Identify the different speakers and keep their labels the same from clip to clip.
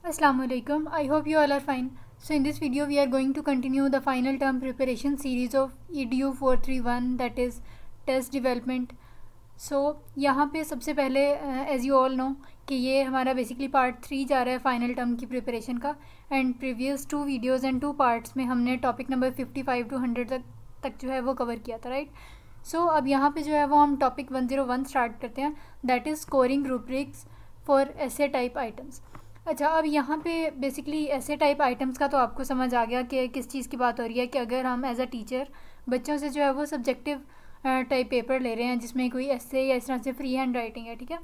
Speaker 1: Assalamualaikum. I hope you all are fine. So in this video we are going to continue the final term preparation series of EDU 431, that is test development. So यहाँ पे सबसे पहले as you all know कि ये हमारा basically part 3 जा रहा है फाइनल टर्म की प्रिपरेशन का। And previous 2 videos and 2 parts में हमने टॉपिक नंबर 55 to 100 तक जो है वो कवर किया था, राइट। सो अब यहाँ पे जो है वो हम टॉपिक 101 स्टार्ट करते हैं, that is scoring rubrics for ऐसे टाइप आइटम्स। अच्छा, अब यहाँ पे बेसिकली ऐसे टाइप आइटम्स का तो आपको समझ आ गया कि किस चीज़ की बात हो रही है कि अगर हम एज अ टीचर बच्चों से जो है वो सब्जेक्टिव टाइप पेपर ले रहे हैं जिसमें कोई ऐसे या इस तरह से फ्री हैंड राइटिंग है, ठीक है।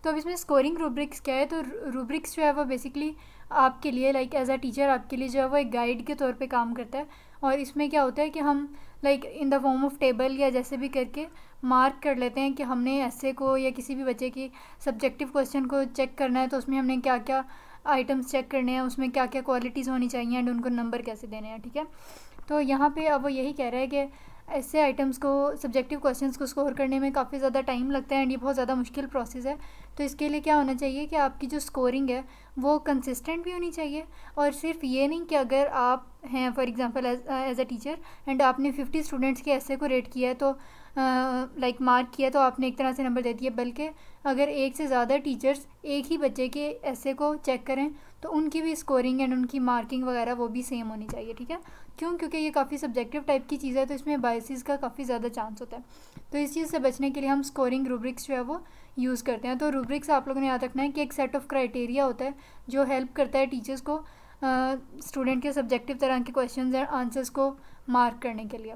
Speaker 1: तो अब इसमें स्कोरिंग रूब्रिक्स क्या है, तो रूब्रिक्स जो है वो बेसिकली आपके लिए लाइक एज अ टीचर आपके लिए जो है वो एक गाइड के तौर पे काम करता है। और इसमें क्या होता है कि हम like in the form of table या जैसे भी करके मार्क कर लेते हैं कि हमने ऐसे को या किसी भी बच्चे की सब्जेक्टिव क्वेश्चन को चेक करना है तो उसमें हमने क्या क्या आइटम्स चेक करने हैं, उसमें क्या क्या क्वालिटीज़ होनी चाहिए एंड उनको नंबर कैसे देने हैं, ठीक है। तो यहाँ पे अब वो यही कह रहा है कि ऐसे आइटम्स को सब्जेक्टिव क्वेश्चंस को स्कोर करने में काफ़ी ज़्यादा टाइम लगता है एंड ये बहुत ज़्यादा मुश्किल प्रोसेस है। तो इसके लिए क्या होना चाहिए कि आपकी जो स्कोरिंग है वो कंसिस्टेंट भी होनी चाहिए। और सिर्फ ये नहीं कि अगर आप हैं for example as a teacher and आपने 50 स्टूडेंट्स के ऐसे को रेट किया है तो लाइक मार्क किया तो आपने एक तरह से नंबर दे दिया, बल्कि अगर एक से ज़्यादा टीचर्स एक ही बच्चे के ऐसे को चेक करें तो उनकी भी स्कोरिंग एंड उनकी मार्किंग वगैरह वो भी सेम होनी चाहिए, ठीक है। क्यों? क्योंकि ये काफ़ी सब्जेक्टिव टाइप की चीज़ है तो इसमें बायसेस का काफ़ी ज़्यादा चांस होता है। तो इस चीज़ से बचने के लिए हम स्कोरिंग रूब्रिक्स जो है वो यूज़ करते हैं। तो रूब्रिक्स आप लोगों ने याद रखना है कि एक सेट ऑफ क्राइटेरिया होता है जो हेल्प करता है टीचर्स को स्टूडेंट के सब्जेक्टिव तरह के क्वेश्चन एंड आंसर्स को मार्क करने के लिए।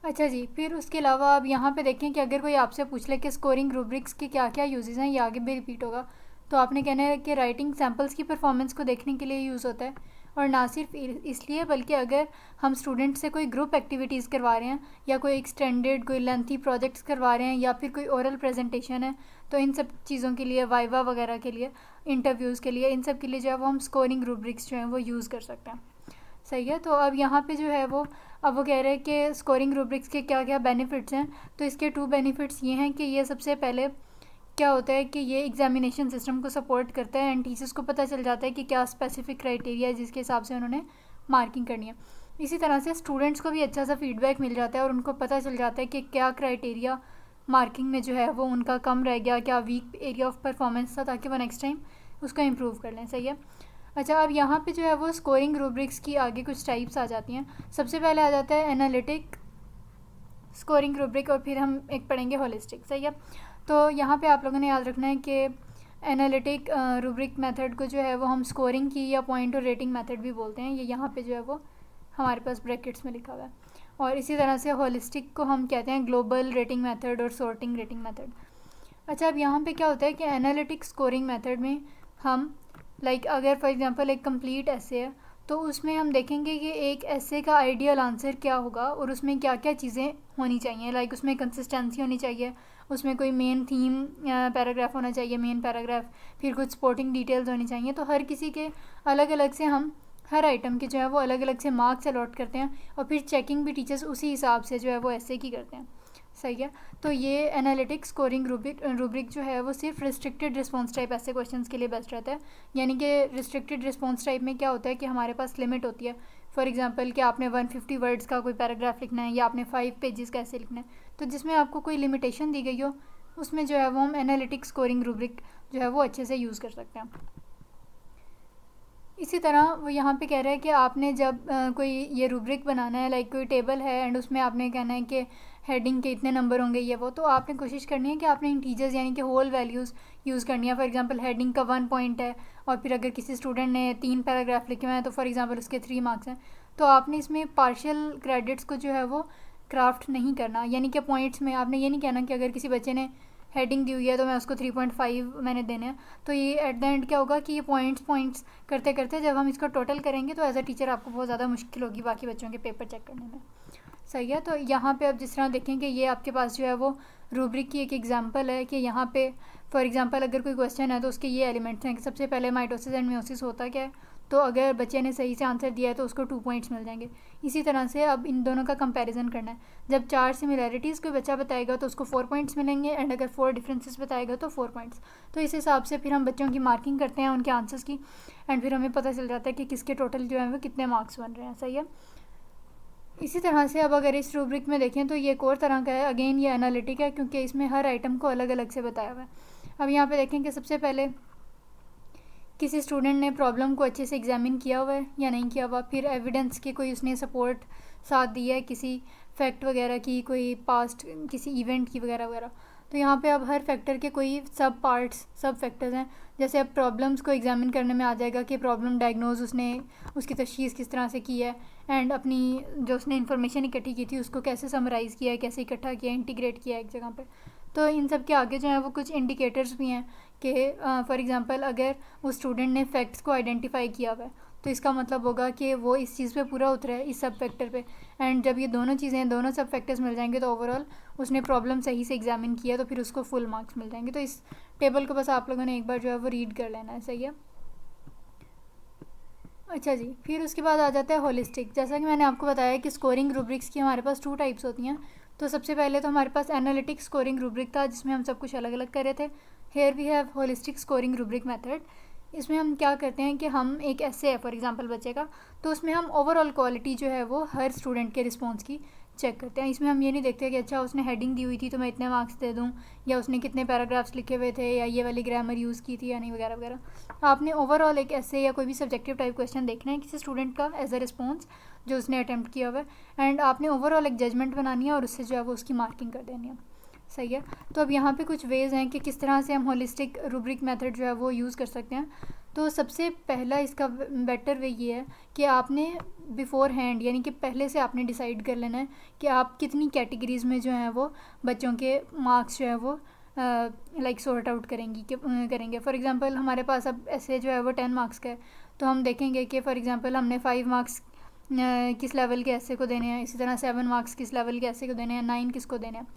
Speaker 1: अच्छा जी, फिर उसके अलावा अब यहाँ पे देखें कि अगर कोई आपसे पूछ ले कि स्कोरिंग रूब्रिक्स के क्या क्या यूजेस हैं, ये आगे भी रिपीट होगा, तो आपने कहना है कि राइटिंग सैम्पल्स की परफॉर्मेंस को देखने के लिए यूज़ होता है। और ना सिर्फ इसलिए बल्कि अगर हम स्टूडेंट से कोई ग्रुप एक्टिविटीज़ करवा रहे हैं या कोई एक्सटेंडेड कोई लेंथी प्रोजेक्ट्स करवा रहे हैं या फिर कोई ओरल प्रेजेंटेशन है, तो इन सब चीज़ों के लिए वाइवा वगैरह के लिए, इंटरव्यूज़ के लिए, इन सब के लिए जो है वो हम स्कोरिंग रूब्रिक्स जो हैं वो यूज़ कर सकते हैं। सही है। तो अब यहाँ पे जो है वो अब वो कह रहे हैं कि स्कोरिंग रूब्रिक्स के क्या क्या बेनिफिट्स हैं। तो इसके 2 बेनिफिट्स ये हैं कि ये सबसे पहले क्या होता है कि ये एग्जामिनेशन सिस्टम को सपोर्ट करता है एंड टीचर्स को पता चल जाता है कि क्या स्पेसिफिक क्राइटेरिया है जिसके हिसाब से उन्होंने मार्किंग करनी है। इसी तरह से स्टूडेंट्स को भी अच्छा सा फीडबैक मिल जाता है और उनको पता चल जाता है कि क्या क्राइटेरिया मार्किंग में जो है वो उनका कम रह गया, क्या वीक एरिया ऑफ परफॉर्मेंस था, ताकि वो नेक्स्ट टाइम उसको इम्प्रूव कर लें। सही है। अच्छा, अब यहाँ पे जो है वो स्कोरिंग रूब्रिक्स की आगे कुछ टाइप्स आ जाती हैं। सबसे पहले आ जाता है एनालिटिक स्कोरिंग रूब्रिक और फिर हम एक पढ़ेंगे होलिस्टिक। सही है। तो यहाँ पे आप लोगों ने याद रखना है कि एनालिटिक रूब्रिक मेथड को जो है वो हम स्कोरिंग की या पॉइंट और रेटिंग मेथड भी बोलते हैं। ये यहाँ पे जो है वो हमारे पास ब्रैकेट्स में लिखा हुआ है। और इसी तरह से होलिस्टिक को हम कहते हैं ग्लोबल रेटिंग मेथड और सॉर्टिंग रेटिंग मेथड। अच्छा, अब यहाँ पे क्या होता है कि एनालिटिक स्कोरिंग मेथड में हम अगर फॉर एग्जांपल एक कंप्लीट ऐसे है तो उसमें हम देखेंगे कि एक ऐसे का आइडियल आंसर क्या होगा और उसमें क्या क्या चीज़ें होनी चाहिए। उसमें कंसिस्टेंसी होनी चाहिए, उसमें कोई मेन थीम पैराग्राफ होना चाहिए, मेन पैराग्राफ, फिर कुछ स्पोर्टिंग डिटेल्स होनी चाहिए। तो हर किसी के अलग अलग से हम हर आइटम के जो है वो अलग अलग से मार्क्स अलॉट करते हैं और फिर चेकिंग भी टीचर्स उसी हिसाब से जो है वो ऐसे की करते हैं। सही है। तो ये एनालिटिक स्कोरिंग रूब्रिक जो है वो सिर्फ रिस्ट्रिक्टेड रिस्पॉन्स टाइप ऐसे क्वेश्चंस के लिए बेस्ट रहता है। यानी कि रिस्ट्रिक्टेड रिस्पॉन्स टाइप में क्या होता है कि हमारे पास लिमिट होती है। फॉर एग्जांपल कि आपने 150 वर्ड्स का कोई पैराग्राफ लिखना है या आपने 5 पेजेस का ऐसे लिखना है, तो जिसमें आपको कोई लिमिटेशन दी गई हो उसमें जो है वो हम एनालिटिक स्कोरिंग रूब्रिक जो है वो अच्छे से यूज़ कर सकते हैं। इसी तरह वो यहाँ पे कह रहा है कि आपने जब कोई ये रूब्रिक बनाना है, कोई टेबल है एंड उसमें आपने कहना है कि हेडिंग के इतने नंबर होंगे ये वो, तो आपने कोशिश करनी है कि आपने इंटीजर्स यानी कि होल वैल्यूज़ यूज़ करनी है। फॉर एग्जांपल हेडिंग का 1 पॉइंट है और फिर अगर किसी स्टूडेंट ने 3 पैराग्राफ लिखे हुए हैं तो फॉर एग्जांपल उसके 3 मार्क्स हैं। तो आपने इसमें पार्शियल क्रेडिट्स को जो है वो क्राफ्ट नहीं करना, यानी कि पॉइंट्स में आपने ये नहीं कहना कि अगर किसी बच्चे ने हेडिंग दी हुई है तो मैं उसको 3.5 मैंने देने हैं। तो ये एट द एंड क्या होगा कि ये पॉइंट्स करते करते जब हम इसका टोटल करेंगे तो एज अ टीचर आपको बहुत ज़्यादा मुश्किल होगी बाकी बच्चों के पेपर चेक करने में। सही है। तो यहाँ पे अब जिस तरह देखें कि ये आपके पास जो है वो रूब्रिक की एक एग्जांपल है कि यहाँ पे फॉर एग्जांपल अगर कोई क्वेश्चन है तो उसके ये एलिमेंट्स हैं कि सबसे पहले माइटोसिस एंड मियोसिस होता क्या है, तो अगर बच्चे ने सही से आंसर दिया है तो उसको 2 पॉइंट्स मिल जाएंगे। इसी तरह से अब इन दोनों का कंपैरिजन करना है। जब 4 सिमिलैरिटीज़ कोई बच्चा बताएगा तो उसको 4 पॉइंट्स मिलेंगे, एंड अगर 4 डिफरेंसेस बताएगा तो 4 पॉइंट्स। तो इस हिसाब से फिर हम बच्चों की मार्किंग करते हैं उनके आंसर्स की, एंड फिर हमें पता चल जाता है कि किसके टोटल जो है वो कितने मार्क्स बन रहे हैं। सही है। इसी तरह से अब अगर इस रूब्रिक में देखें तो ये एक और तरह का है। अगेन ये एनालिटिक है क्योंकि इसमें हर आइटम को अलग अलग से बताया हुआ है। अब यहाँ पे देखें कि सबसे पहले किसी स्टूडेंट ने प्रॉब्लम को अच्छे से एग्जामिन किया हुआ है या नहीं किया हुआ, फिर एविडेंस की कोई उसने सपोर्ट साथ दी है किसी फैक्ट वगैरह की, कोई पास्ट किसी इवेंट की वगैरह वगैरह। तो यहाँ पे अब हर फैक्टर के कोई सब पार्ट्स, सब फैक्टर्स हैं। जैसे अब प्रॉब्लम्स को एग्जामिन करने में आ जाएगा कि प्रॉब्लम डायग्नोज उसने उसकी तशखीस किस तरह से की है, एंड अपनी जो उसने इन्फॉर्मेशन इकट्ठी की थी उसको कैसे समराइज़ किया है, कैसे इकट्ठा किया, इंटीग्रेट किया एक जगह पे। तो इन सब के आगे जो है वो कुछ इंडिकेटर्स भी हैं कि फॉर एग्जांपल अगर उस स्टूडेंट ने फैक्ट्स को आइडेंटिफाई किया हुआ है तो इसका मतलब होगा कि वो इस चीज़ पे पूरा उतरा है, इस सब फैक्टर पे। एंड जब ये दोनों चीज़ें, दोनों सब फैक्टर्स मिल जाएंगे तो ओवरऑल उसने प्रॉब्लम सही से एग्जामिन किया, तो फिर उसको फुल मार्क्स मिल जाएंगे। तो इस टेबल को बस आप लोगों ने एक बार जो है वो रीड कर लेना है। सही है। अच्छा जी, फिर उसके बाद आ जाता है होलिस्टिक। जैसा कि मैंने आपको बताया कि स्कोरिंग रूब्रिक्स की हमारे पास 2 टाइप्स होती हैं। तो सबसे पहले तो हमारे पास एनालिटिक स्कोरिंग रूब्रिक था जिसमें हम सब कुछ अलग अलग कर रहे थे। Here we have holistic scoring rubric method. इसमें हम क्या करते हैं कि हम एक ऐसे है फॉर एग्जांपल बच्चे का, तो उसमें हम ओवरऑल क्वालिटी जो है वो हर स्टूडेंट के रिस्पॉन्स की चेक करते हैं। इसमें हम ये नहीं देखते कि अच्छा उसने हेडिंग दी हुई थी तो मैं इतने मार्क्स दे दूँ, या उसने कितने पैराग्राफ्स लिखे हुए थे, या ये वाली ग्रामर यूज़ की थी या नहीं, वगैरह वगैरह। आपने ओवरऑल एक ऐसे या कोई भी सब्जेक्टिव टाइप क्वेश्चन देखना है किसी स्टूडेंट का एज अ रिस्पॉन्स जो उसने अटैम्प्ट किया हुआ है, एंड आपने ओवरऑल एक जजमेंट बनानी है और उससे जो है वो उसकी मार्किंग कर देनी है। सही है। तो अब यहाँ पे कुछ वेज़ हैं कि किस तरह से हम होलिस्टिक रूब्रिक मेथड जो है वो यूज़ कर सकते हैं। तो सबसे पहला इसका बेटर वे ये है कि आपने बिफोर हैंड, यानी कि पहले से आपने डिसाइड कर लेना है कि आप कितनी कैटेगरीज़ में जो है वो बच्चों के मार्क्स जो है वो लाइक सॉर्ट आउट करेंगे। फॉर एग्जांपल हमारे पास अब ऐसे जो है वो 10 मार्क्स का है, तो हम देखेंगे कि फॉर एग्जांपल हमने 5 मार्क्स किस लेवल के ऐसे को देने हैं, इसी तरह 7 मार्क्स किस लेवल के ऐसे को देने हैं, 9 किसको देने हैं।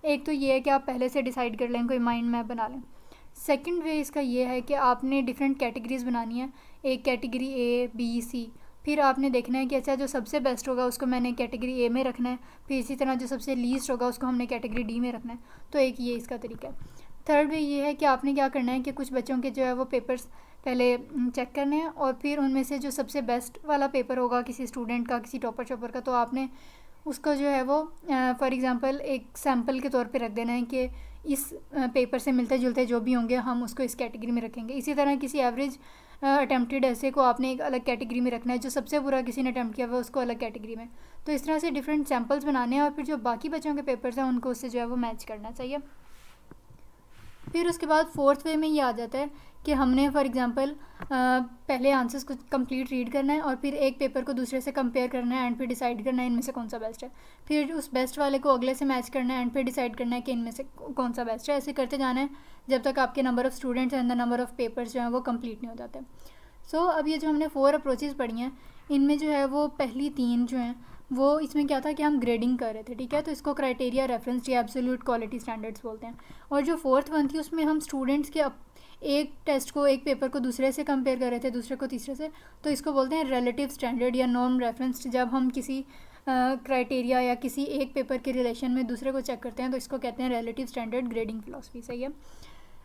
Speaker 1: एक तो ये है कि आप पहले से डिसाइड कर लें, कोई माइंड मैप बना लें। सेकंड वे इसका ये है कि आपने डिफरेंट कैटेगरीज़ बनानी है, एक कैटेगरी ए बी सी। फिर आपने देखना है कि अच्छा जो सबसे बेस्ट होगा उसको मैंने कैटेगरी ए में रखना है, फिर इसी तरह जो सबसे लीस्ट होगा उसको हमने कैटेगरी डी में रखना है। तो एक ये इसका तरीका है। थर्ड वे ये है कि आपने क्या करना है कि कुछ बच्चों के जो है वो पेपर्स पहले चेक करने हैं, और फिर उनमें से जो सबसे बेस्ट वाला पेपर होगा किसी स्टूडेंट का, किसी टॉपर चॉपर का, तो आपने उसको जो है वो फॉर एग्ज़ाम्पल एक सैम्पल के तौर पे रख देना है कि इस पेपर से मिलते जुलते जो भी होंगे हम उसको इस कैटेगरी में रखेंगे। इसी तरह किसी एवरेज अटैम्प्टेड ऐसे को आपने एक अलग कैटेगरी में रखना है, जो सबसे बुरा किसी ने अटैम्प्ट किया हुआ उसको अलग कैटेगरी में। तो इस तरह से डिफरेंट सैम्पल्स बनाने हैं और फिर जो बाकी बच्चों के पेपर्स हैं उनको उससे जो है वो मैच करना चाहिए। फिर उसके बाद फोर्थ वे में ये आ जाता है कि हमने फॉर एग्जांपल पहले आंसर्स को कंप्लीट रीड करना है और फिर एक पेपर को दूसरे से कंपेयर करना है, एंड फिर डिसाइड करना है इनमें से कौन सा बेस्ट है। फिर उस बेस्ट वाले को अगले से मैच करना है, एंड फिर डिसाइड करना है कि इनमें से कौन सा बेस्ट है। ऐसे करते जाना है जब तक आपके number of students and the number of papers जो हैं वो कंप्लीट नहीं हो जाते। सो अब ये जो हमने 4 अप्रोचेज़ पढ़ी हैं, इनमें जो है वो पहली 3 जो हैं वो इसमें क्या था कि हम ग्रेडिंग कर रहे थे, ठीक है। तो इसको क्राइटेरिया रेफरेंस या एब्सोल्यूट क्वालिटी स्टैंडर्ड्स बोलते हैं। और जो फोर्थ वन थी उसमें हम स्टूडेंट्स के एक टेस्ट को, एक पेपर को दूसरे से कंपेयर कर रहे थे, दूसरे को तीसरे से। तो इसको बोलते हैं रिलेटिव स्टैंडर्ड या नॉन रेफरेंस। जब हम किसी क्राइटेरिया या किसी एक पेपर के रिलेशन में दूसरे को चेक करते हैं तो इसको कहते हैं रिलेटिव स्टैंडर्ड ग्रेडिंग फिलॉसफी। सही है।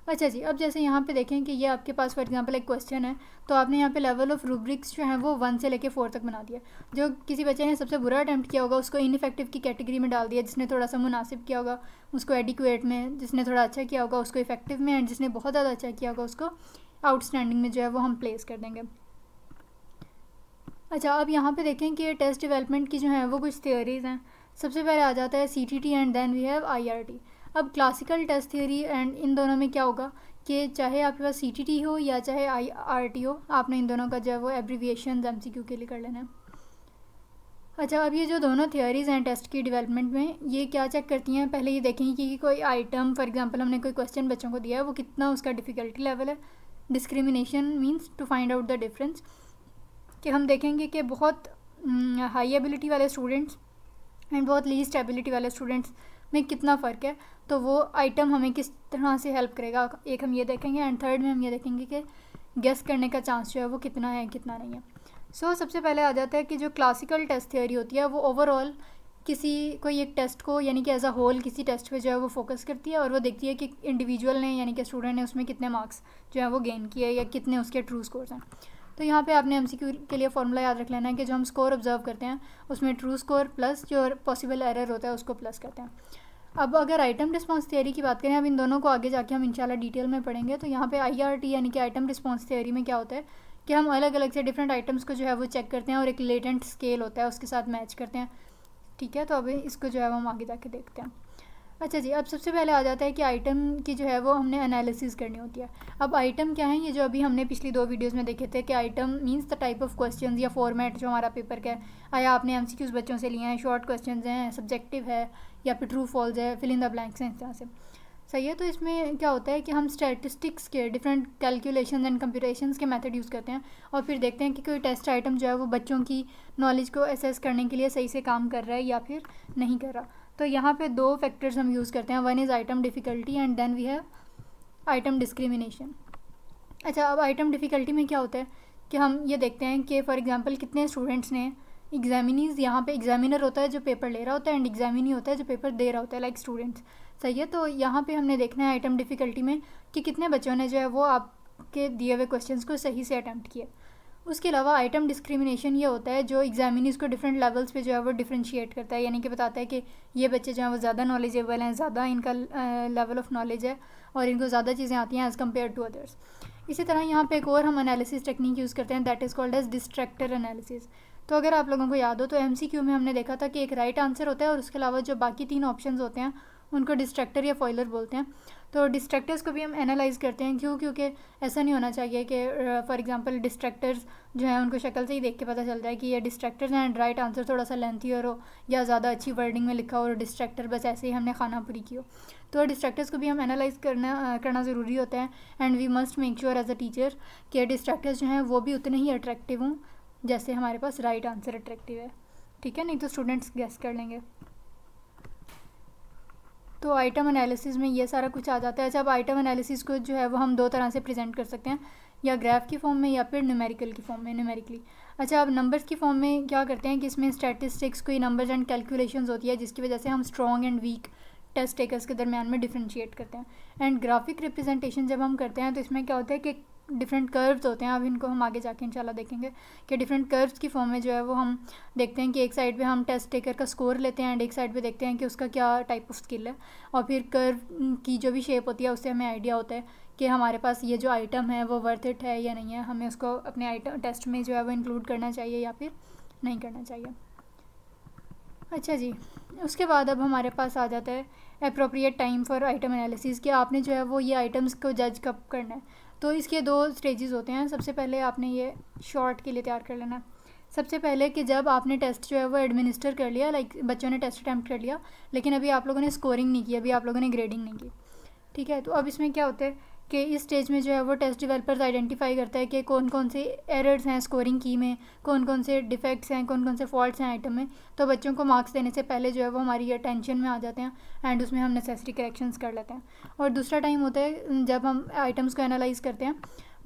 Speaker 1: अच्छा जी, अब जैसे यहाँ पे देखें कि ये आपके पास फॉर एग्जांपल एक क्वेश्चन है, तो आपने यहाँ पे लेवल ऑफ रूब्रिक्स जो है वो 1 से लेके 4 तक बना दिया। जो किसी बच्चे ने सबसे बुरा अटैम्प्ट किया होगा उसको इनइफेक्टिव की कैटेगरी में डाल दिया, जिसने थोड़ा सा मुनासिब किया होगा उसको एडिक्वेट में, जिसने थोड़ा अच्छा किया होगा उसको इफेक्टिव में, एंड जिसने बहुत ज़्यादा अच्छा किया होगा उसको आउटस्टैंडिंग में जो है वो हम प्लेस कर देंगे। अच्छा, अब यहाँ पे देखें कि टेस्ट डेवलपमेंट की जो है वो कुछ थियोरीज़ हैं। सबसे पहले आ जाता है CTT and then we have IRT। अब क्लासिकल टेस्ट थियोरी एंड इन दोनों में क्या होगा कि चाहे आपके पास CTT हो या चाहे IRT हो, आपने इन दोनों का जो है वो एब्रीविएशन MCQ के लिए कर लेना है। अच्छा, अब ये जो दोनों थियोरीज़ हैं टेस्ट की डेवलपमेंट में, ये क्या चेक करती हैं, पहले ये देखेंगे कि कोई आइटम फॉर एग्जांपल हमने कोई क्वेश्चन बच्चों को दिया है वो कितना उसका डिफ़िकल्टी लेवल है। Discrimination means to find out the difference, कि हम देखेंगे कि बहुत हाई एबिलिटी वाले स्टूडेंट्स एंड बहुत लीस्ट एबिलिटी वाले स्टूडेंट्स में कितना फ़र्क है, तो वो आइटम हमें किस तरह से हेल्प करेगा, एक हम ये देखेंगे। एंड थर्ड में हम ये देखेंगे कि गेस करने का चांस जो है वो कितना है कितना नहीं है। सो सबसे पहले आ जाता है कि जो क्लासिकल टेस्ट थ्योरी होती है वो ओवरऑल किसी कोई एक टेस्ट को यानी कि एज अ होल किसी टेस्ट पे जो है वो फोकस करती है और वो देखती है कि इंडिविजुअल ने यानी कि स्टूडेंट ने उसमें कितने मार्क्स जो है वो गेन किए या कितने उसके ट्रू स्कोर्स हैं। तो यहाँ पे आपने एमसीक्यू के लिए फॉर्मूला याद रख लेना है कि जो हम स्कोर ऑब्जर्व करते हैं उसमें ट्रू स्कोर प्लस जो पॉसिबल एरर होता है उसको प्लस करते हैं। अब अगर आइटम रिस्पॉन्स थ्योरी की बात करें, अब इन दोनों को आगे जाके हम इंशाल्लाह डिटेल में पढ़ेंगे। तो यहाँ पे आईआरटी यानी कि आइटम रिस्पॉन्स थ्योरी में क्या होता है कि हम अलग अलग से डिफरेंट आइटम्स को जो है वो चेक करते हैं और एक लेटेंट स्केल होता है उसके साथ मैच करते हैं। ठीक है, तो अभी इसको जो है वो हम आगे जाके देखते हैं। अच्छा जी, अब सबसे पहले आ जाता है कि आइटम की जो है वो हमने एनालिसिस करनी होती है। अब आइटम क्या है, ये जो अभी हमने पिछली 2 वीडियोस में देखे थे कि item means the type of questions या फॉर्मेट जो हमारा पेपर का है। आया आपने एमसीक्यूज बच्चों से लिए हैं, शॉर्ट क्वेश्चंस हैं, सब्जेक्टिव है या फिर ट्रू फॉल्स है, फिल इन द ब्लैंक्स हैं, इस तरह से। सही है, तो इसमें क्या होता है कि हम स्टैटिस्टिक्स के डिफरेंट कैलकुलेशन एंड कंप्यूटेशंस के मेथड यूज़ करते हैं और फिर देखते हैं कि कोई टेस्ट आइटम जो है वो बच्चों की नॉलेज को असेस करने के लिए सही से काम कर रहा है या फिर नहीं कर रहा। तो यहाँ पे 2 फैक्टर्स हम यूज़ करते हैं, one is item difficulty and then we have item discrimination. अच्छा, अब आइटम डिफ़िकल्टी में क्या होता है कि हम ये देखते हैं कि फॉर एग्जांपल कितने स्टूडेंट्स ने एग्जामिनीज, यहाँ पे एग्जामिनर होता है जो पेपर ले रहा होता है एंड एग्जामिनी होता है जो पेपर दे रहा होता है, लाइक स्टूडेंट्स। सही है, तो यहाँ पे हमने देखना है आइटम डिफ़िकल्टी में कि कितने बच्चों ने जो है वो आपके दिए हुए क्वेश्चंस को सही से अटैम्प्ट किया। उसके अलावा आइटम डिस्क्रिमिनेशन ये होता है जो एग्जामिनीज को डिफरेंट लेवल्स पे जो है वो डिफ्रेंशिएट करता है, यानी कि बताता है कि ये बच्चे जो हैं वो ज़्यादा नॉलेजेबल हैं, ज़्यादा इनका लेवल ऑफ नॉलेज है और इनको ज़्यादा चीज़ें आती हैं एज़ कम्पेयर टू अदर्स। इसी तरह यहाँ पे एक और हम एनालिसिस टेक्निक यूज़ करते हैं, that is called as distractor analysis. तो अगर आप लोगों को याद हो तो एमसीक्यू में हमने देखा था कि एक राइट आंसर होता है और उसके अलावा जो बाकी 3 ऑप्शंस होते हैं उनको डिस्ट्रैक्टर या फॉइलर बोलते हैं। तो डिस्ट्रैक्टर्स को भी हम एनालाइज करते हैं, क्योंकि ऐसा नहीं होना चाहिए कि फॉर एग्जांपल डिस्ट्रैक्टर्स जो हैं उनको शक्ल से ही देख के पता चल जाए कि ये डिस्ट्रैक्टर्स हैं एंड राइट आंसर थोड़ा सा लेंथी और हो या ज़्यादा अच्छी वर्डिंग में लिखा हो और डिस्ट्रैक्टर बस ऐसे ही हमने खाना पूरी की हो। तो डिस्ट्रैक्टर्स को भी हम एनालाइज करना ज़रूरी होता है and we must make sure as a teacher कि डिस्ट्रैक्टर्स जो हैं वो भी उतने ही अट्रैक्टिव हों जैसे हमारे पास राइट आंसर अट्रैक्टिव है। ठीक है, नहीं तो स्टूडेंट्स गेस कर लेंगे। तो आइटम एनालिसिस में ये सारा कुछ आ जाता है। जब आइटम एनालिसिस को जो है वो हम 2 तरह से प्रेजेंट कर सकते हैं, या ग्राफ की फॉर्म में या फिर न्यूमेरिकल की फॉर्म में, न्यूमेरिकली। अच्छा, अब नंबर्स की फॉर्म में क्या करते हैं कि इसमें स्टैटिस्टिक्स कोई नंबर्स एंड कैलकुलेशंस होती है जिसकी वजह से हम strong and weak test takers के दरमियान में डिफ्रेंशिएट करते हैं। एंड ग्राफिक रिप्रेजेंटेशन जब हम करते हैं तो इसमें क्या होता है कि डिफरेंट कर्व्स होते हैं, अब इनको हम आगे जाके इंशाल्लाह देखेंगे कि डिफरेंट कर्व्स की फॉर्म में जो है वो हम देखते हैं कि एक साइड पे हम टेस्ट टेकर का स्कोर लेते हैं एंड एक साइड पे देखते हैं कि उसका क्या टाइप ऑफ स्किल है, और फिर कर्व की जो भी शेप होती है उससे हमें आइडिया होता है कि हमारे पास ये जो आइटम है वो वर्थ इट है या नहीं है, हमें उसको अपने आइटम टेस्ट में जो है वो इंक्लूड करना चाहिए या फिर नहीं करना चाहिए। अच्छा जी, उसके बाद अब हमारे पास आ जाता है appropriate time for item analysis कि आपने जो है वो ये आइटम्स को जज कब करना है। तो इसके 2 स्टेजेस होते हैं। सबसे पहले आपने ये शॉर्ट के लिए तैयार कर लेना। सबसे पहले कि जब आपने टेस्ट जो है वो एडमिनिस्टर कर लिया, लाइक बच्चों ने टेस्ट अटैम्प्ट कर लिया लेकिन अभी आप लोगों ने स्कोरिंग नहीं की, अभी आप लोगों ने ग्रेडिंग नहीं की। ठीक है, तो अब इसमें क्या होता है कि इस स्टेज में जो है वो टेस्ट डेवलपर्स आइडेंटिफाई करता है कि कौन कौन से एरर्स हैं स्कोरिंग की में, कौन कौन से डिफेक्ट्स हैं, कौन कौन से फॉल्ट्स हैं आइटम में। तो बच्चों को मार्क्स देने से पहले जो है वो हमारी अटेंशन में आ जाते हैं एंड उसमें हम नेसेसरी करेक्शंस कर लेते हैं। और दूसरा टाइम होता है जब हम आइटम्स को एनालाइज करते हैं,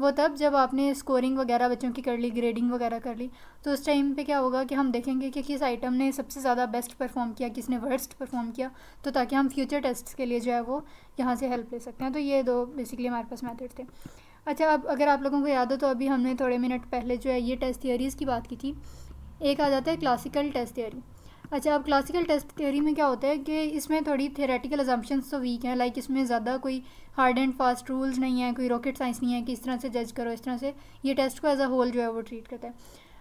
Speaker 1: वो तब जब आपने स्कोरिंग वगैरह बच्चों की कर ली, ग्रेडिंग वगैरह कर ली, तो उस टाइम पे क्या होगा कि हम देखेंगे कि किस आइटम ने सबसे ज़्यादा बेस्ट परफॉर्म किया, किसने वर्स्ट परफॉर्म किया, तो ताकि हम फ्यूचर टेस्ट्स के लिए जो है वो यहाँ से हेल्प ले सकते हैं। तो ये 2 बेसिकली हमारे पास मेथड थे। अच्छा, अब अगर आप लोगों को याद हो तो अभी हमने थोड़े मिनट पहले जो है ये टेस्ट थियरीज़ की बात की थी। एक आ जाता है क्लासिकल टेस्ट थियरी। अच्छा, अब क्लासिकल टेस्ट थ्योरी में क्या होता है कि इसमें थोड़ी थियोरेटिकल अजम्पशंस तो वीक हैं, लाइक इसमें ज़्यादा कोई हार्ड एंड फास्ट रूल्स नहीं है, कोई रॉकेट साइंस नहीं है कि इस तरह से जज करो, इस तरह से ये टेस्ट को एज अ होल जो है वो ट्रीट करता है।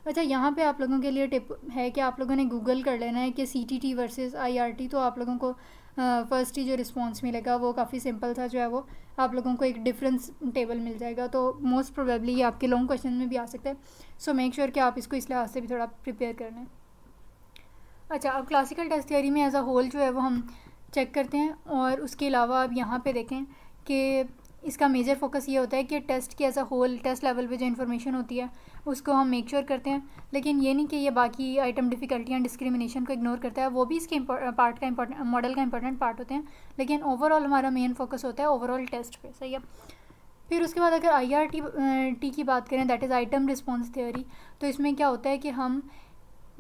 Speaker 1: अच्छा, यहाँ पे आप लोगों के लिए टिप है कि आप लोगों ने गूगल कर लेना है कि CTT वर्सेस IRT, तो आप लोगों को फर्स्ट ही जो रिस्पॉन्स मिलेगा वो काफ़ी सिंपल था, जो है वो आप लोगों को एक डिफरेंस टेबल मिल जाएगा। तो मोस्ट प्रोबेबली ये आपके लॉन्ग क्वेश्चन में भी आ सकता है, सो मेक श्योर कि आप इसको इस लिहाज से भी थोड़ा प्रिपेयर कर लें। अच्छा, अब क्लासिकल टेस्ट थियरी में एज अ होल जो है वो हम चेक करते हैं, और उसके अलावा अब यहाँ पे देखें कि इसका मेजर फोकस ये होता है कि टेस्ट की as a whole test level पे जो इन्फॉर्मेशन होती है उसको हम मेक श्योर करते हैं, लेकिन ये नहीं कि ये बाकी आइटम डिफ़िकल्टियाँ डिस्क्रिमिनेशन को इग्नोर करता है, वो भी इसके पार्ट का मॉडल का इंपॉर्टेंट पार्ट होते हैं, लेकिन ओवरऑल हमारा मेन फोकस होता है ओवरऑल टेस्ट पे। सही है, फिर उसके बाद अगर IRT की बात करें, that is item response theory, तो इसमें क्या होता है कि हम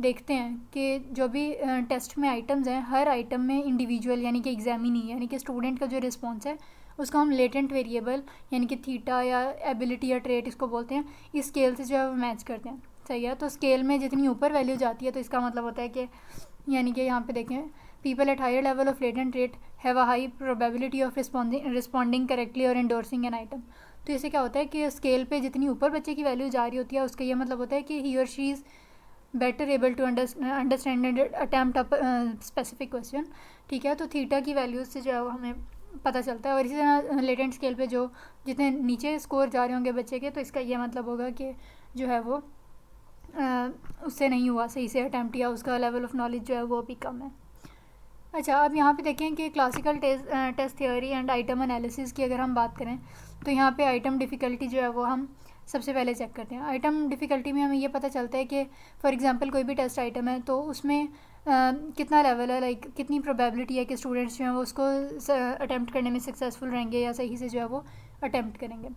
Speaker 1: देखते हैं कि जो भी टेस्ट में आइटम्स हैं, हर आइटम में इंडिविजुअल यानी कि एग्जामिनी यानी कि स्टूडेंट का जो रिस्पॉन्स है उसको हम लेटेंट वेरिएबल यानी कि थीटा या एबिलिटी या ट्रेट इसको बोलते हैं, इस स्केल से जो है वो मैच करते हैं। सही है, तो स्केल में जितनी ऊपर वैल्यू जाती है तो इसका मतलब होता है कि यानी कि यहाँ पे देखें, people at higher level of latent rate have a high probability of responding correctly और इंडोर्सिंग एन आइटम। तो इससे क्या होता है कि स्केल पे जितनी ऊपर बच्चे की वैल्यू जा रही होती है उसका ये मतलब होता है कि ही और she is better able to understand and attempt a specific question. ठीक है, तो थीटा की वैल्यूज से जो है वो हमें पता चलता है। और इसी तरह लेटेंट स्केल पे जो जितने नीचे स्कोर जा रहे होंगे बच्चे के, तो इसका ये मतलब होगा कि जो है वो उससे नहीं हुआ सही से अटैम्प्ट, या उसका लेवल ऑफ नॉलेज जो है वो भी कम है। अच्छा, अब यहाँ पे देखें कि classical test theory and item analysis की अगर हम बात करें, तो यहाँ पे आइटम डिफ़िकल्टी जो है वो हम सबसे पहले चेक करते हैं। आइटम डिफ़िकल्टी में हमें ये पता चलता है कि फॉर एग्जांपल कोई भी टेस्ट आइटम है तो उसमें कितना लेवल है, लाइक कितनी प्रोबेबिलिटी है कि स्टूडेंट्स जो हैं वो उसको अटैम्प्ट करने में सक्सेसफुल रहेंगे या सही से जो है वो अटैम्प्ट करेंगे।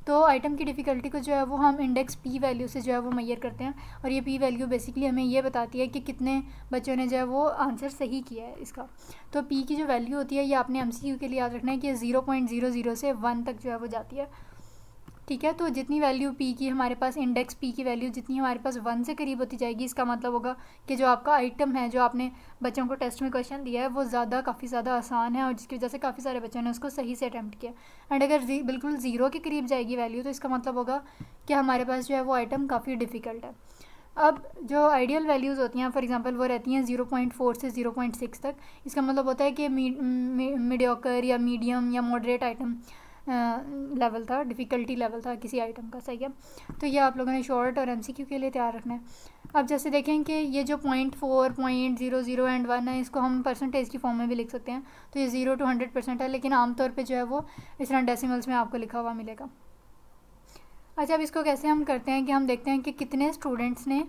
Speaker 1: तो आइटम की डिफ़िकल्टी को जो है वो हम इंडेक्स पी वैल्यू से जो है वो मेजर करते हैं, और ये पी वैल्यू बेसिकली हमें ये बताती है कि कितने बच्चों ने जो है वो आंसर सही किया है इसका। तो पी की जो वैल्यू होती है ये आपने MCQ के लिए याद रखना है कि 0.00 से 1 तक जो है वो जाती है। ठीक है, तो जितनी वैल्यू पी की हमारे पास, इंडेक्स पी की वैल्यू जितनी हमारे पास 1 से करीब होती जाएगी, इसका मतलब होगा कि जो आपका आइटम है, जो आपने बच्चों को टेस्ट में क्वेश्चन दिया है, वो काफ़ी ज़्यादा आसान है और जिसकी वजह से काफ़ी सारे बच्चों ने उसको सही से अटैम्प्ट किया। एंड अगर बिल्कुल ज़ीरो के करीब जाएगी वैल्यू, तो इसका मतलब होगा कि हमारे पास जो है वो आइटम काफ़ी डिफ़िकल्ट है। अब जो आइडियल वैल्यूज़ होती हैं फॉर एग्जांपल वो रहती हैं 0.4 से 0.6 तक। इसका मतलब होता है कि मीडियोकर या मीडियम या मॉडरेट आइटम लेवल था, डिफ़िकल्टी लेवल था किसी आइटम का। सही है, तो ये आप लोगों ने शॉर्ट और MCQ के लिए तैयार रखना है। अब जैसे देखें कि ये जो 0.4, 0.00 एंड 1 है, इसको हम परसेंटेज की फॉर्म में भी लिख सकते हैं। तो ये 0 to 100% है, लेकिन आमतौर पर जो है वो इस तरह डेसिमल्स में आपको लिखा हुआ मिलेगा। अच्छा, अब इसको कैसे हम करते हैं कि हम देखते हैं कि कितने स्टूडेंट्स ने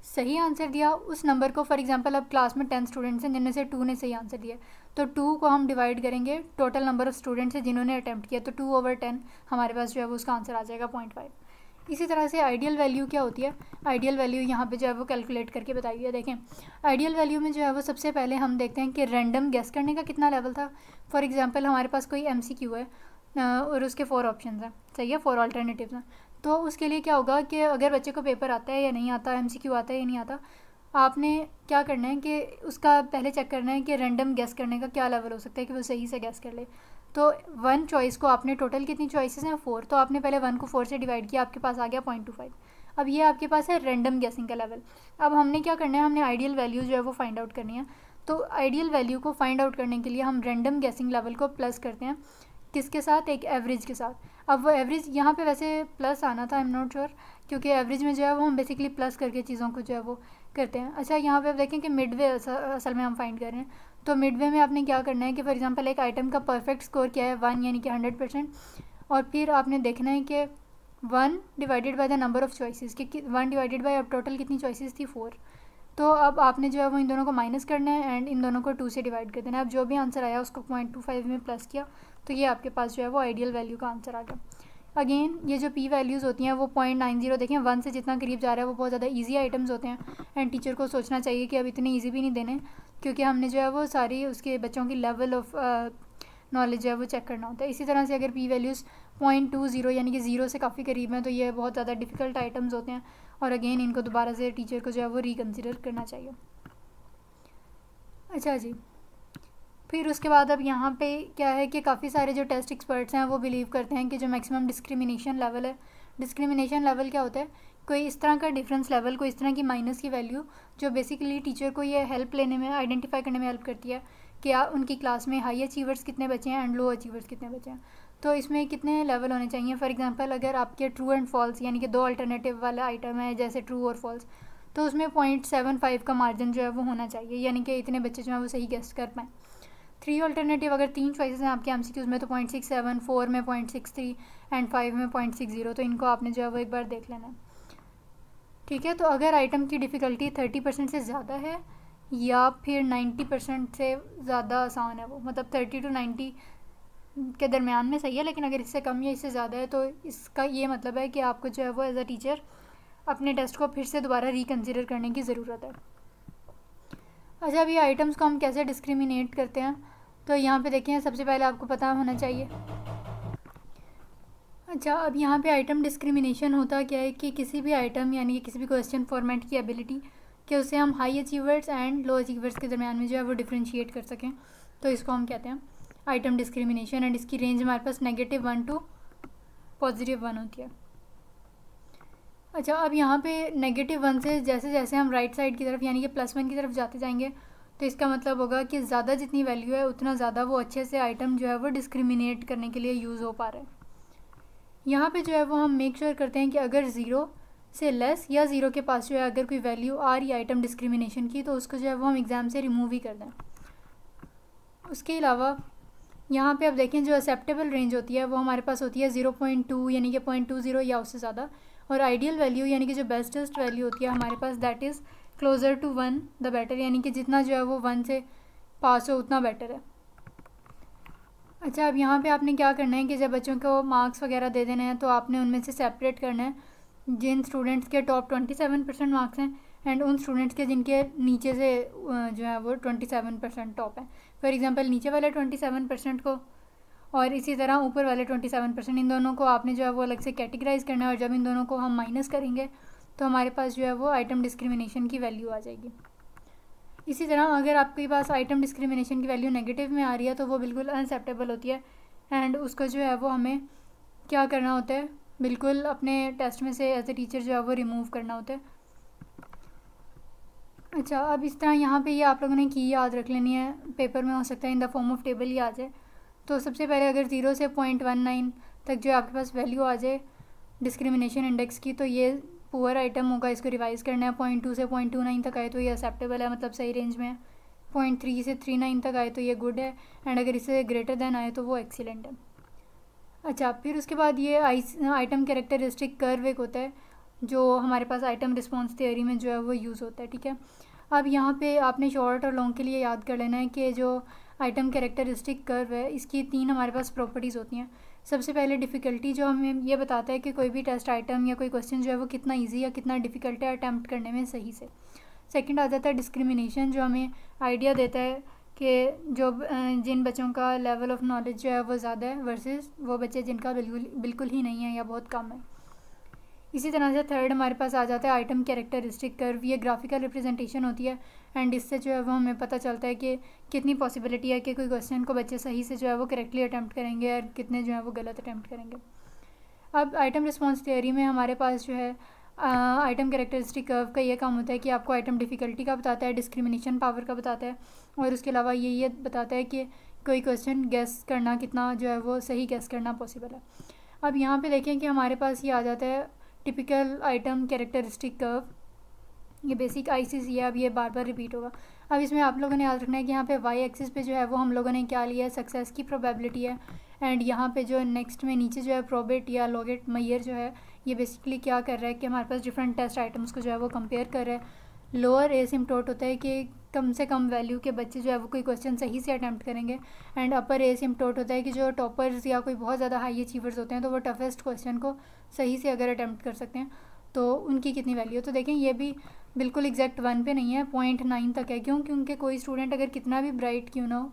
Speaker 1: सही आंसर दिया उस नंबर को। फॉर एग्जांपल अब क्लास में 10 स्टूडेंट्स हैं जिनमें से 2 ने सही आंसर दिया, तो 2 को हम डिवाइड करेंगे टोटल नंबर ऑफ़ स्टूडेंट्स है जिन्होंने अटैम्प्ट किया, तो 2/10 हमारे पास जो है वो उसका आंसर आ जाएगा 0.5। इसी तरह से आइडियल वैल्यू क्या होती है, आइडियल वैल्यू यहाँ पे जो है वो कैलकुलेट करके बताई है। देखें, आइडियल वैल्यू में जो है वो सबसे पहले हम देखते हैं कि रैंडम गेस करने का कितना लेवल था। फॉर एग्जांपल हमारे पास कोई MCQ है और उसके 4 ऑप्शन हैं। सही है, 4 अल्टरनेटिव्स हैं। तो उसके लिए क्या होगा कि अगर बच्चे को पेपर आता है या नहीं आता, MCQ आता है या नहीं आता, आपने क्या करना है कि उसका पहले चेक करना है कि रैंडम गेस करने का क्या लेवल हो सकता है कि वो सही से गेस कर ले। तो 1 चॉइस को आपने, टोटल कितनी चॉइसेस हैं 4, तो आपने पहले 1 को 4 से डिवाइड किया, आपके पास आ गया 0.25। अब ये आपके पास है रैंडम गेसिंग का लेवल। अब हमने क्या करना है, हमने आइडियल वैल्यू जो है वो फाइंड आउट करनी है। तो आइडियल वैल्यू को फाइंड आउट करने के लिए हम रैंडम गेसिंग लेवल को प्लस करते हैं, किसके साथ, एक एवरेज के साथ। अब वो एवरेज यहाँ पे वैसे प्लस आना था, आई एम नॉट श्योर, क्योंकि एवरेज में जो है वो हम बेसिकली प्लस करके चीज़ों को जो है वो करते हैं। अच्छा, यहाँ पे आप देखें कि मिड वे असल में हम फाइंड कर रहे हैं। तो मिड वे में आपने क्या करना है कि फॉर एग्जांपल एक आइटम का परफेक्ट स्कोर क्या है 1 यानी कि 100%, और फिर आपने देखना है कि 1 divided by the number of choices, कि 1 डिवाइडेड बाय अब टोटल कितनी चॉइसेस थी 4। तो अब आपने जो है वो इन दोनों को माइनस करना है एंड इन दोनों को 2 से डिवाइड कर देना है। अब जो भी आंसर आया उसको 0.25 में प्लस किया, तो ये आपके पास जो है वो आइडियल वैल्यू का आंसर आ गया। अगेन ये जो पी वैल्यूज़ होती हैं वो 0.90, देखें 1 से जितना करीब जा रहा है वो बहुत ज़्यादा इजी आइटम्स होते हैं, एंड टीचर को सोचना चाहिए कि अब इतने इजी भी नहीं देने, क्योंकि हमने जो है वो सारी उसके बच्चों की लेवल ऑफ नॉलेज है वो चेक करना होता है। इसी तरह से अगर पी वैल्यूज़ 0.20 यानी कि 0 से काफ़ी करीब हैं, तो ये बहुत ज़्यादा डिफ़िकल्ट आइटम्स होते हैं, और अगेन इनको दोबारा से टीचर को जो है वो रिकन्सिडर करना चाहिए। अच्छा जी, फिर उसके बाद अब यहाँ पे क्या है कि काफ़ी सारे जो टेस्ट एक्सपर्ट्स हैं वो बिलीव करते हैं कि जो मैक्सिमम डिस्क्रिमिनेशन लेवल है, डिस्क्रिमिनेशन लेवल क्या होता है, कोई इस तरह का डिफरेंस लेवल, कोई इस तरह की माइनस की वैल्यू जो बेसिकली टीचर को ये हेल्प लेने में, आइडेंटिफाई करने में हेल्प करती है कि उनकी क्लास में हाई अचीवर्स कितने बच्चे हैं एंड लो अचीवर्स कितने बच्चे हैं। तो इसमें कितने लेवल होने चाहिए। फॉर एग्जांपल अगर आपके ट्रू एंड फॉल्स यानी कि 2 अल्टरनेटिव वाला आइटम है, जैसे ट्रू और फॉल्स, तो उसमें 0.75 का मार्जिन जो है वो होना चाहिए, यानी कि इतने बच्चे जो हैं वो सही गेस्ट कर पाएँ। 3 अल्टरनेटिव, अगर 3 चॉइसेस हैं आपके MCQs में, तो 0.67, 4 में 0.63 एंड 5 में 0.60, तो इनको आपने जो है वो एक बार देख लेना है। ठीक है, तो अगर आइटम की डिफ़िकल्टी 30% से ज़्यादा है या फिर 90% से ज़्यादा आसान है वो, मतलब 30 to 90 के दरमियान में सही है, लेकिन अगर इससे कम या इससे ज़्यादा है तो इसका ये मतलब है कि आपको जो है वो एज अ टीचर अपने टेस्ट को फिर से दोबारा रिकन्सिडर करने की ज़रूरत है। अच्छा, अब ये आइटम्स को हम कैसे डिस्क्रिमिनेट करते हैं, तो यहाँ पे देखें सबसे पहले आपको पता होना चाहिए। अच्छा, अब यहाँ पे आइटम डिस्क्रिमिनेशन होता क्या है कि किसी भी आइटम यानी कि किसी भी क्वेश्चन फॉर्मेट की एबिलिटी कि उससे हम high achievers and low achievers के दरमियान में जो है वो डिफ्रेंशिएट कर सकें, तो इसको हम कहते हैं आइटम डिस्क्रिमिनेशन। एंड इसकी रेंज हमारे पास -1 टू +1 होती है। अच्छा, अब यहाँ पे -1 से जैसे जैसे हम राइट साइड की तरफ यानी कि +1 की तरफ जाते जाएंगे, तो इसका मतलब होगा कि ज़्यादा जितनी वैल्यू है उतना ज़्यादा वो अच्छे से आइटम जो है वो डिस्क्रिमिनेट करने के लिए यूज़ हो पा रहा है। यहाँ पे जो है वो हम मेक श्योर करते हैं कि अगर ज़ीरो से लेस या ज़ीरो के पास जो है अगर कोई वैल्यू आ रही है आइटम डिस्क्रिमिनेशन की, तो उसको जो है वो हम एग्ज़ाम से रिमूव ही कर दें। उसके अलावा यहाँ पे अब देखें जो एक्सेप्टेबल रेंज होती है वो हमारे पास होती है 0.2 यानी कि 0.20 या उससे ज़्यादा, और आइडियल वैल्यू यानी कि जो बेस्टेस्ट वैल्यू होती है हमारे पास that is closer to 1 the better, यानी कि जितना जो है वो 1 से पास हो उतना बेटर है। अच्छा, अब यहाँ पे आपने क्या करना है कि जब बच्चों को मार्क्स वगैरह दे देने हैं तो आपने उनमें से सेपरेट करना है जिन स्टूडेंट्स के टॉप 27% मार्क्स हैं एंड उन स्टूडेंट्स के जिनके नीचे से जो है वो 27% टॉप है। फॉर एग्जांपल नीचे वाले 27% को और इसी तरह ऊपर वाले 27%, इन दोनों को आपने जो है वो अलग से कैटेगराइज करना है, और जब इन दोनों को हम माइनस करेंगे तो हमारे पास जो है वो आइटम डिस्क्रिमिनेशन की वैल्यू आ जाएगी। इसी तरह अगर आपके पास आइटम डिस्क्रिमिनेशन की वैल्यू नेगेटिव में आ रही है तो वो बिल्कुल अनएक्सेप्टेबल होती है एंड उसको जो है वो हमें क्या करना होता है, बिल्कुल अपने टेस्ट में से एज ए टीचर जो है वो रिमूव करना होता है। अच्छा, अब इस तरह यहाँ पे ये आप लोगों ने की याद रख लेनी है, पेपर में हो सकता है in the form of table ही आ जाए। तो सबसे पहले अगर 0 से 0.19 तक जो आपके पास वैल्यू आ जाए डिस्क्रिमिनेशन इंडेक्स की, तो ये पुअर आइटम होगा, इसको रिवाइज़ करना है। 0.2 से 0.29 तक आए तो ये एक्सेप्टेबल है, मतलब सही रेंज में है। 0.3 से 39 तक आए तो ये गुड है, एंड अगर इससे ग्रेटर देन आए तो वो एक्सीलेंट है। अच्छा, फिर उसके बाद ये आइटम कैरेक्टरिस्टिक कर्व एक होता है जो हमारे पास आइटम रिस्पॉन्स थियोरी में जो है वो यूज़ होता है, ठीक है। अब यहाँ पे आपने शॉर्ट और लॉन्ग के लिए याद कर लेना है कि जो आइटम कैरेक्टरिस्टिक कर्व है इसकी 3 हमारे पास प्रॉपर्टीज़ होती हैं। सबसे पहले डिफ़िकल्टी जो हमें ये बताता है कि कोई भी टेस्ट आइटम या कोई क्वेश्चन जो है वो कितना इजी या कितना डिफ़िकल्ट है अटैम्प्ट करने में सही से। सेकंड आ जाता है डिस्क्रिमिनेशन, जो हमें आइडिया देता है कि जो जिन बच्चों का लेवल ऑफ नॉलेज जो है वो ज़्यादा है वर्सेस वो बच्चे जिनका बिल्कुल ही नहीं है या बहुत कम है। इसी तरह से थर्ड हमारे पास आ जाता है आइटम कैरेक्टरिस्टिक कर्व, ये ग्राफिकल रिप्रेजेंटेशन होती है एंड इससे जो है वो हमें पता चलता है कि कितनी पॉसिबिलिटी है कि कोई क्वेश्चन को बच्चे सही से जो है वो करेक्टली अटैम्प्ट करेंगे और कितने जो है वो गलत अटैम्प्ट करेंगे। अब आइटम रिस्पॉन्स थियोरी में हमारे पास जो है आइटम कैरेक्टरिस्टिक कर्व का ये काम होता है कि आपको आइटम डिफ़िकल्टी का बताता है, डिस्क्रिमिनेशन पावर का बताता है, और उसके अलावा ये बताता है कि कोई क्वेश्चन गैस करना कितना जो है वो सही गैस करना पॉसिबल है। अब यहाँ पे देखें कि हमारे पास ये आ जाता है टिपिकल आइटम कैरेक्टरिस्टिक कर्व, ये बेसिक आईसीसी है, अब ये बार बार रिपीट होगा। अब इसमें आप लोगों ने याद रखना है कि यहाँ पे वाई एक्सिस पे जो है वो हम लोगों ने क्या लिया है, सक्सेस की प्रोबेबिलिटी है, एंड यहाँ पे जो नेक्स्ट में नीचे जो है प्रोबेट या लॉगेट मैयर जो है ये बेसिकली क्या कर रहा है कि हमारे पास डिफरेंट टेस्ट आइटम्स को जो है वो कंपेयर कर रहा है। लोअर एसिम्प्टोट होता है कि कम से कम वैल्यू के बच्चे जो है वो कोई क्वेश्चन सही से अटैम्प्ट करेंगे, एंड अपर एसिम्प्टोट होता है कि जो टॉपर्स या कोई बहुत ज़्यादा हाई अचीवर्स होते हैं तो वो टफेस्ट क्वेश्चन को सही से अगर अटैम्प्ट कर सकते हैं तो उनकी कितनी वैल्यू। तो देखें ये भी बिल्कुल एग्जैक्ट 1 पे नहीं है, 0.9 तक है। क्यों? क्योंकि कोई स्टूडेंट अगर कितना भी ब्राइट क्यों ना हो,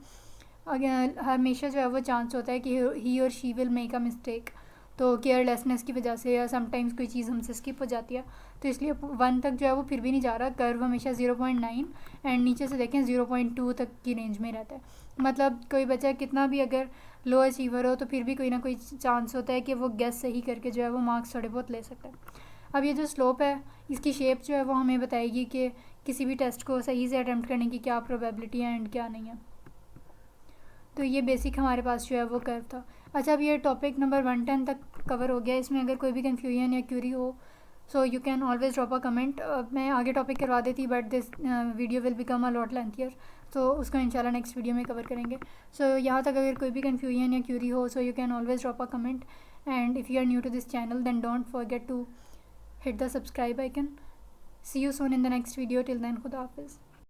Speaker 1: अगर हमेशा जो है वो चांस होता है कि ही और she will make a mistake, तो केयरलेसनेस की वजह से या समटाइम्स कोई चीज़ हमसे स्किप हो जाती है, तो इसलिए 1 तक जो है वो फिर भी नहीं जा रहा। कर्व हमेशा 0.9 एंड नीचे से देखें 0.2 तक की रेंज में रहता है। मतलब कोई बच्चा कितना भी अगर लो अचीवर हो तो फिर भी कोई ना कोई चांस होता है कि वो गेस सही करके जो है वो मार्क्स थोड़े बहुत ले सकता है। अब ये जो स्लोप है इसकी शेप जो है वो हमें बताएगी कि किसी भी टेस्ट को सही से अटैम्प्ट करने की क्या प्रोबेबिलिटी है एंड क्या नहीं है। तो ये बेसिक हमारे पास जो है वो कर्व था। अच्छा, अब ये टॉपिक नंबर 110 तक कवर हो गया। इसमें अगर कोई भी कन्फ्यूजन या क्यूरी हो so you can always drop a comment. मैं आगे टॉपिक करवा देती but this video will become a lot lengthier, तो उसको इंशाल्लाह नेक्स्ट वीडियो में कवर करेंगे। सो यहाँ तक अगर कोई भी कन्फ्यूजन या क्यूरी हो so you can always drop a comment, and if you are new to this channel then don't forget to hit the subscribe icon. See you soon in the next video. Till then, Khuda Hafiz.